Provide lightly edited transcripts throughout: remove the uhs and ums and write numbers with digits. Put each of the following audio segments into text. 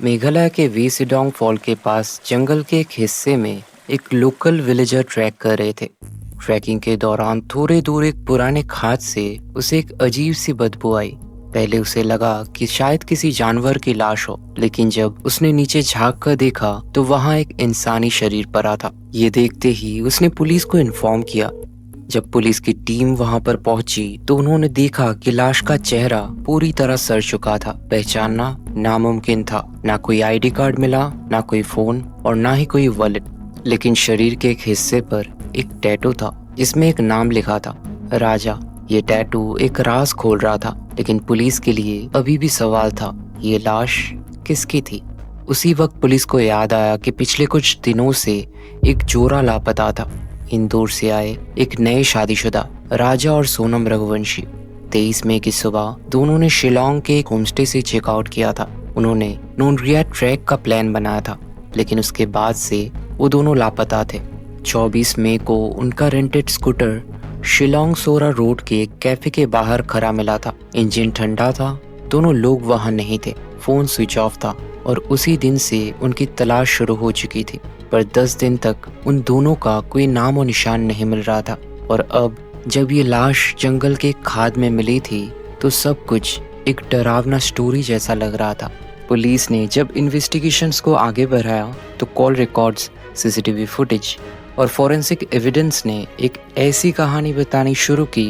मेघालय के वीसिडोंग फॉल के पास जंगल के एक हिस्से में एक लोकल विलेजर ट्रैक कर रहे थे। ट्रैकिंग के दौरान थोड़ी दूर एक पुराने खाद से उसे एक अजीब सी बदबू आई। पहले उसे लगा कि शायद किसी जानवर की लाश हो, लेकिन जब उसने नीचे झांक कर देखा तो वहां एक इंसानी शरीर पड़ा था। ये देखते ही उसने पुलिस को इन्फॉर्म किया। जब पुलिस की टीम वहां पर पहुंची तो उन्होंने देखा कि लाश का चेहरा पूरी तरह सड़ चुका था। पहचानना नामुमकिन था। ना कोई आईडी कार्ड मिला, ना कोई फोन और ना ही कोई वॉलेट। लेकिन शरीर के एक हिस्से पर एक टैटू था जिसमें एक नाम लिखा था, राजा। ये टैटू एक राज खोल रहा था, लेकिन पुलिस के लिए अभी भी सवाल था, ये लाश किसकी थी। उसी वक्त पुलिस को याद आया कि पिछले कुछ दिनों से एक जोड़ा लापता था। इंदौर से आए एक नए शादीशुदा राजा और सोनम रघुवंशी। 23 मई की सुबह दोनों ने शिलोंग के एक होमस्टे से चेकआउट किया था। उन्होंने नोनरिया ट्रैक का प्लान बनाया था, लेकिन उसके बाद से वो दोनों लापता थे। 24 मई को उनका रेंटेड स्कूटर शिलोंग सोरा रोड के एक कैफे के बाहर खड़ा मिला था। इंजन ठंडा था, दोनों लोग वहां नहीं थे, फोन स्विच ऑफ था और उसी दिन से उनकी तलाश शुरू हो चुकी थी। पर 10 दिन तक उन दोनों का कोई नाम और निशान नहीं मिल रहा था। और अब जब ये लाश जंगल के खाद में मिली थी तो सब कुछ एक डरावना स्टोरी जैसा लग रहा था। पुलिस ने जब इन्वेस्टिगेशंस को आगे बढ़ाया तो कॉल रिकॉर्ड्स, सीसीटीवी फुटेज और फॉरेंसिक एविडेंस ने एक ऐसी कहानी बतानी शुरू की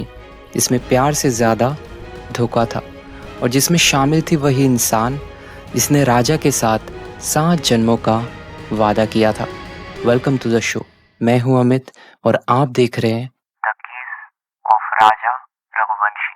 जिसमें प्यार से ज्यादा धोखा था, और जिसमें शामिल थी वही इंसान जिसने राजा के साथ 7 जन्मों का वादा किया था। Welcome to the show. मैं हूं अमित और आप देख रहे हैं the case of Raja Raghuvanshi.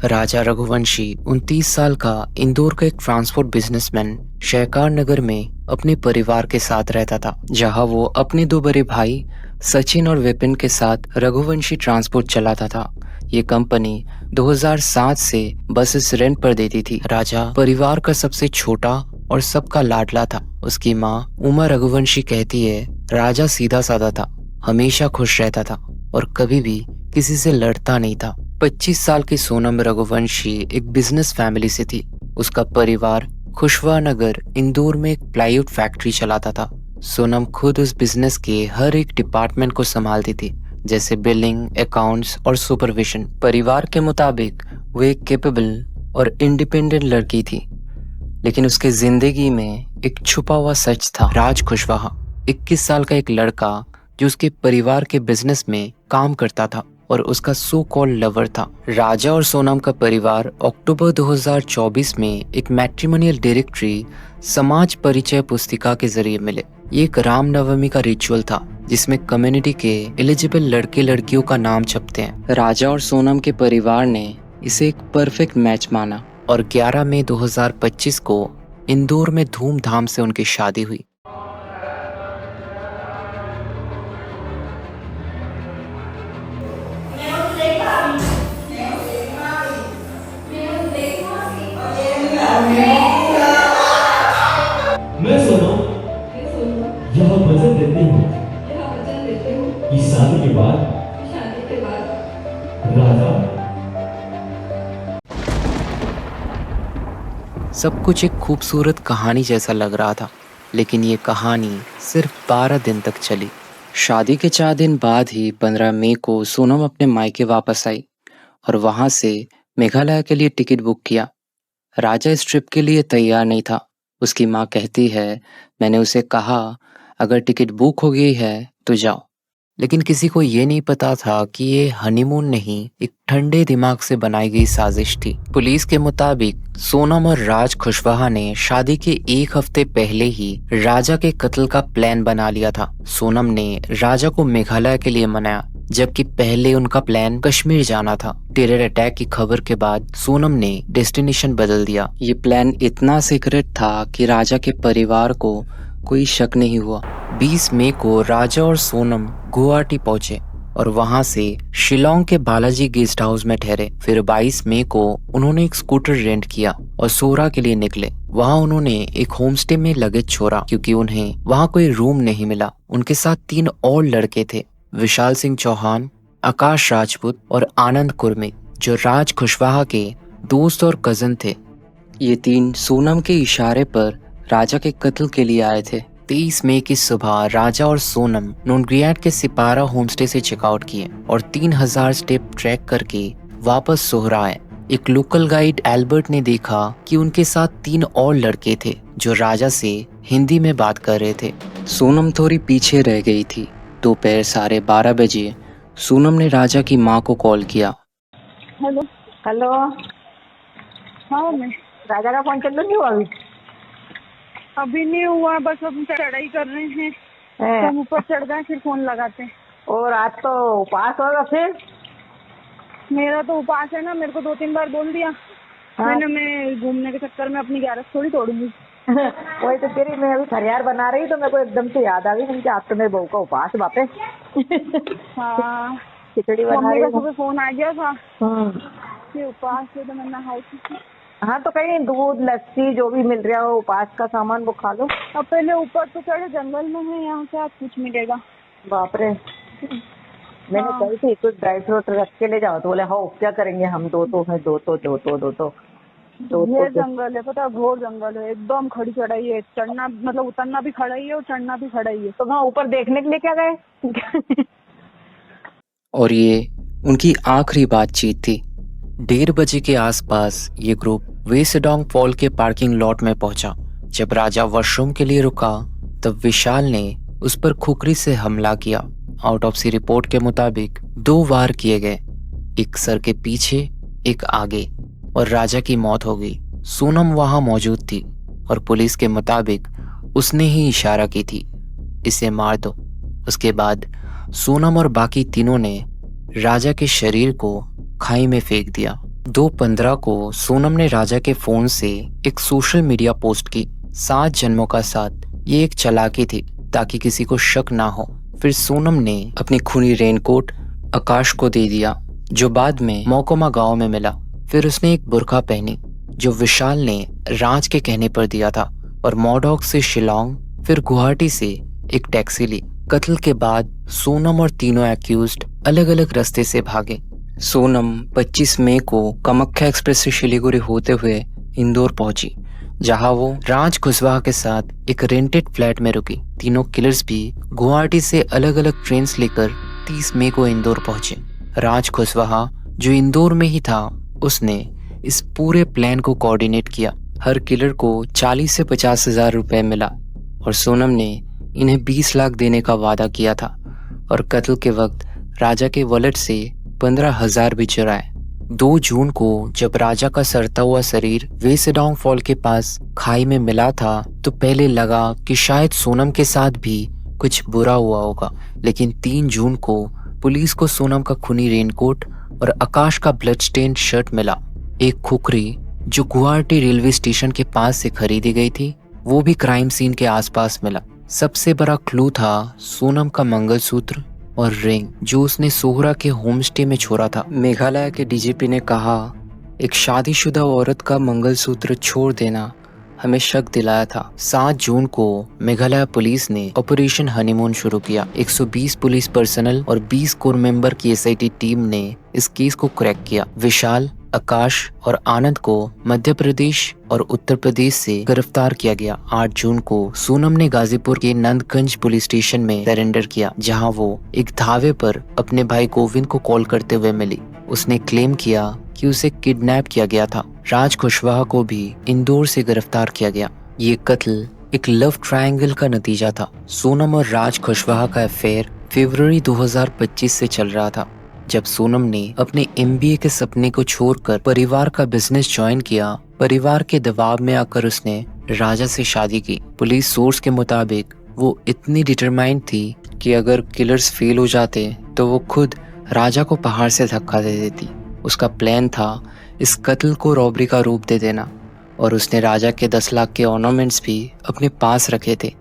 Raja Raghuvanshi 29 साल का इंदौर का एक ट्रांसपोर्ट बिजनेसमैन शहकार नगर में अपने परिवार के साथ रहता था, जहां वो अपने 2 बड़े भाई सचिन और विपिन के साथ रघुवंशी ट्रांसपोर्ट चलाता था। ये कंपनी 2007 से बसेस रेंट पर देती थी। राजा परिवार का सबसे छोटा और सबका लाडला था। उसकी माँ उमा रघुवंशी कहती है, राजा सीधा साधा था, हमेशा खुश रहता था और कभी भी किसी से लड़ता नहीं था। 25 साल की सोनम रघुवंशी एक बिजनेस फैमिली से थी। उसका परिवार खुशवा नगर इंदौर में एक प्लाईवुड फैक्ट्री चलाता था। सोनम खुद उस बिजनेस के हर एक डिपार्टमेंट को संभालती थी, जैसे बिलिंग, अकाउंट्स और सुपरविजन। परिवार के मुताबिक वो एक कैपेबल और इंडिपेंडेंट लड़की थी, लेकिन उसके जिंदगी में एक छुपा हुआ सच था। राज कुशवाहा 21 साल का एक लड़का जो उसके परिवार के बिजनेस में काम करता था और उसका सो कॉल्ड लवर था। राजा और सोनम का परिवार अक्टूबर 2024 में एक मैट्रिमोनियल डायरेक्टरी समाज परिचय पुस्तिका के जरिए मिले। ये एक रामनवमी का रिचुअल था जिसमें कम्युनिटी के एलिजिबल लड़के लड़कियों का नाम छपते हैं। राजा और सोनम के परिवार ने इसे एक परफेक्ट मैच माना और 11 मई 2025 को इंदौर में धूमधाम से उनकी शादी हुई। मैं सोनू यह वचन देती हूँ कि शादी के बाद राजा। सब कुछ एक खूबसूरत कहानी जैसा लग रहा था, लेकिन ये कहानी सिर्फ 12 दिन तक चली। शादी के 4 दिन बाद ही 15 मई को सोनम अपने मायके वापस आई और वहां से मेघालय के लिए टिकट बुक किया। राजा इस ट्रिप के लिए तैयार नहीं था। उसकी माँ कहती है, मैंने उसे कहा अगर टिकट बुक हो गई है तो जाओ। लेकिन किसी को ये नहीं पता था कि ये हनीमून नहीं, एक ठंडे दिमाग से बनाई गई साजिश थी। पुलिस के मुताबिक सोनम और राज कुशवाहा ने शादी के 1 हफ्ते पहले ही राजा के कत्ल का प्लान बना लिया था। सोनम ने राजा को मेघालय के लिए मनाया, जबकि पहले उनका प्लान कश्मीर जाना था। टेरर अटैक की खबर के बाद सोनम ने डेस्टिनेशन बदल दिया। ये प्लान इतना सीक्रेट था कि राजा के परिवार को कोई शक नहीं हुआ। 20 मई को राजा और सोनम गुवाहाटी पहुंचे और वहां से शिलोंग के बालाजी गेस्ट हाउस में ठहरे। फिर 22 मई को उन्होंने एक स्कूटर रेंट किया और सोरा के लिए निकले। वहाँ उन्होंने एक होमस्टे में लगेज छोड़ा क्योंकि उन्हें वहाँ कोई रूम नहीं मिला। उनके साथ 3 और लड़के थे, विशाल सिंह चौहान, आकाश राजपूत और आनंद कुर्मी, जो राज कुशवाहा के दोस्त और कजन थे। ये 3 सोनम के इशारे पर राजा के कत्ल के लिए आए थे। 23 मई की सुबह राजा और सोनम नोनग्रियाड के सिपारा होमस्टे से चेकआउट किए और 3000 स्टेप ट्रैक करके वापस सोहरा आए। एक लोकल गाइड एल्बर्ट ने देखा कि उनके साथ 3 और लड़के थे जो राजा से हिंदी में बात कर रहे थे। सोनम थोड़ी पीछे रह गई थी। दोपहर 12:30 बजे सोनम ने राजा की माँ को कॉल किया। हेलो हेलो, हाँ मैं राजा का फोन चल नहीं हुआ अभी? अभी नहीं हुआ, बस अब चढ़ाई कर रहे हैं। हैं? हम ऊपर चढ़ गए फिर फोन लगाते हैं। और आज तो उपवास होगा फिर? मेरा तो उपास है ना, मेरे को 2-3 बार बोल दिया। हाँ। मैं घूमने के चक्कर में अपनी 11 थोड़ी तोड़ूंगी। वही तो तेरी, मैं अभी खरियार बना रही तो मेरे को एकदम से याद आ गई कि आज तो मेरे बहू का उपवास है बापे। हाँ, खिचड़ी बना मम्मी रही का हूँ। सुबह फोन आ गया था हम्म। कि उपास है, तो मैं नहाई थी। हाँ तो कहीं दूध लस्सी जो भी मिल रहा हो उपवास का सामान वो खा लो। अब पहले ऊपर तो चढ़े, जंगल में है, यहाँ से आज कुछ मिलेगा। बाप रे, मैंने हाँ। कही थी कुछ ड्राई फ्रूट रख के ले जाओ, तो बोले हाँ क्या करेंगे हम, दो तो ये जंगल है, पता है, घोर जंगल है, एकदम खड़ी चढ़ाई है। चढ़ना मतलब उतरना भी खड़ा ही है और चढ़ना भी खड़ा ही है। तो वहाँ ऊपर देखने के लिए क्या गए? और ये उनकी आखिरी बातचीत थी। 1:30 बजे के आसपास ये ग्रुप वेसेडोंग फॉल के पार्किंग लॉट में पहुंचा। जब राजा वॉशरूम के लिए रुका तब विशाल ने उस पर खुखरी से हमला किया। ऑटोप्सी रिपोर्ट के मुताबिक 2 वार किए गए, एक सर के पीछे एक आगे, और राजा की मौत हो गई। सोनम वहां मौजूद थी और पुलिस के मुताबिक उसने ही इशारा की थी, इसे मार दो। उसके बाद सोनम और बाकी तीनों ने राजा के शरीर को खाई में फेंक दिया। 2/15 को सोनम ने राजा के फोन से एक सोशल मीडिया पोस्ट की, 7 जन्मों का साथ। ये एक चालाकी थी ताकि किसी को शक ना हो। फिर सोनम ने अपनी खूनी रेनकोट आकाश को दे दिया, जो बाद में मोकोमा गांव में मिला। फिर उसने एक बुर्का पहनी जो विशाल ने राज के कहने पर दिया था, और मोडोक से शिलोंग फिर गुवाहाटी से एक टैक्सी ली। कत्ल के बाद सोनम और तीनों एक्यूज्ड अलग अलग रास्ते से भागे। सोनम 25 मई को कामाख्या एक्सप्रेस से शिलीगुड़ी होते हुए इंदौर पहुंची, जहां वो राज कुशवाहा के साथ एक रेंटेड फ्लैट में रुकी। तीनों किलर्स भी गुवाहाटी से अलग अलग ट्रेन लेकर 30 मई को इंदौर पहुंचे। राज कुशवाहा जो इंदौर में ही था, उसने इस पूरे प्लान को कोऑर्डिनेट किया। हर किलर को 40 से 50 हजार रुपए मिला और सोनम ने इन्हें 20 लाख देने का वादा किया था, और कत्ल के वक्त राजा के वॉलेट से 15,000 भी चुराए। 2 जून को जब राजा का सड़ता हुआ शरीर वेसेडोंग फॉल के पास खाई में मिला था तो पहले लगा कि शायद सोनम के साथ भी कुछ बुरा हुआ होगा, लेकिन 3 जून को पुलिस को सोनम का खूनी रेनकोट और आकाश का ब्लड स्टेन्ड शर्ट मिला। एक खुखरी जो गुवाहाटी रेलवे स्टेशन के पास से खरीदी गई थी, वो भी क्राइम सीन के आसपास मिला। सबसे बड़ा क्लू था सोनम का मंगलसूत्र और रिंग जो उसने सोहरा के होमस्टे में छोड़ा था। मेघालय के डीजीपी ने कहा, एक शादीशुदा औरत का मंगलसूत्र छोड़ देना हमें शक दिलाया था। 7 जून को मेघालय पुलिस ने ऑपरेशन हनीमून शुरू किया। 120 पुलिस पर्सनल और 20 कोर मेंबर की एसआईटी टीम ने इस केस को क्रैक किया। विशाल, आकाश और आनंद को मध्य प्रदेश और उत्तर प्रदेश से गिरफ्तार किया गया। 8 जून को सोनम ने गाजीपुर के नंदगंज पुलिस स्टेशन में सरेंडर किया, जहां वो एक धावे पर अपने भाई गोविंद को कॉल करते हुए मिली। उसने क्लेम किया कि उसे किडनैप किया गया था। राज कुशवाहा को भी इंदौर से गिरफ्तार किया गया। ये कत्ल एक लव ट्रायंगल का नतीजा था। सोनम और राज कुशवाहा का अफेयर फरवरी 2025 से चल रहा था, जब सोनम ने अपने एमबीए के सपने को छोड़कर परिवार का बिजनेस ज्वाइन किया। परिवार के दबाव में आकर उसने राजा से शादी की। पुलिस सोर्स के मुताबिक वो इतनी डिटरमाइंड थी कि अगर किलर्स फेल हो जाते तो वो खुद राजा को पहाड़ से धक्का दे देती। उसका प्लान था इस कत्ल को रॉबरी का रूप दे देना, और उसने राजा के 10 लाख के ऑर्नामेंट्स भी अपने पास रखे थे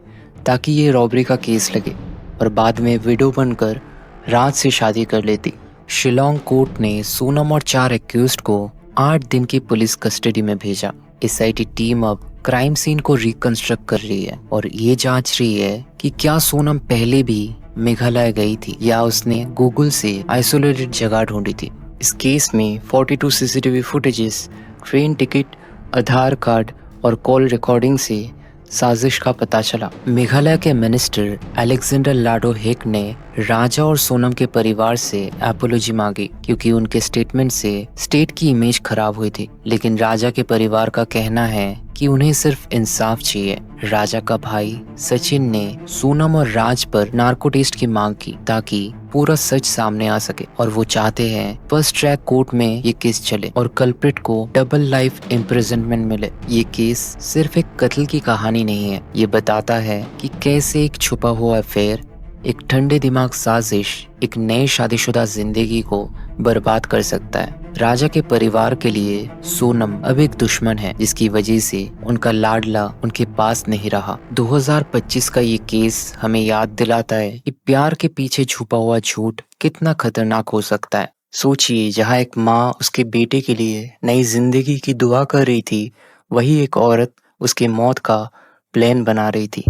ताकि ये रॉबरी का केस लगे, और बाद में विडो बनकर राज से शादी कर लेती। शिलोंग कोर्ट ने सोनम और 4 एक्यूज्ड को 8 दिन की पुलिस कस्टडी में भेजा। एसआईटी टीम अब क्राइम सीन को रिकंस्ट्रक्ट कर रही है और ये जांच रही है कि क्या सोनम पहले भी मेघालय गई थी या उसने गूगल से आइसोलेटेड जगह ढूंढी थी। इस केस में 42 सीसीटीवी फुटेजेस, ट्रेन टिकट, आधार कार्ड और कॉल रिकॉर्डिंग से साजिश का पता चला। मेघालय के मिनिस्टर अलेक्जेंडर लाडो हेक ने राजा और सोनम के परिवार से एपोलॉजी मांगी क्योंकि उनके स्टेटमेंट से स्टेट की इमेज खराब हुई थी। लेकिन राजा के परिवार का कहना है कि उन्हें सिर्फ इंसाफ चाहिए। राजा का भाई सचिन ने सोनम और राज पर नार्को टेस्ट की मांग की ताकि पूरा सच सामने आ सके और वो चाहते हैं फर्स्ट ट्रैक कोर्ट में ये केस चले और कल्प्रिट को डबल लाइफ इम्प्रिजनमेंट मिले। ये केस सिर्फ एक कत्ल की कहानी नहीं है, ये बताता है कि कैसे एक छुपा हुआ अफेयर, एक ठंडे दिमाग साजिश एक नई शादीशुदा जिंदगी को बर्बाद कर सकता है। राजा के परिवार के लिए सोनम अब एक दुश्मन है जिसकी वजह से उनका लाडला उनके पास नहीं रहा। 2025 का ये केस हमें याद दिलाता है कि प्यार के पीछे छुपा हुआ झूठ कितना खतरनाक हो सकता है। सोचिए, जहाँ एक माँ उसके बेटे के लिए नई जिंदगी की दुआ कर रही थी, वही एक औरत उसके मौत का प्लान बना रही थी।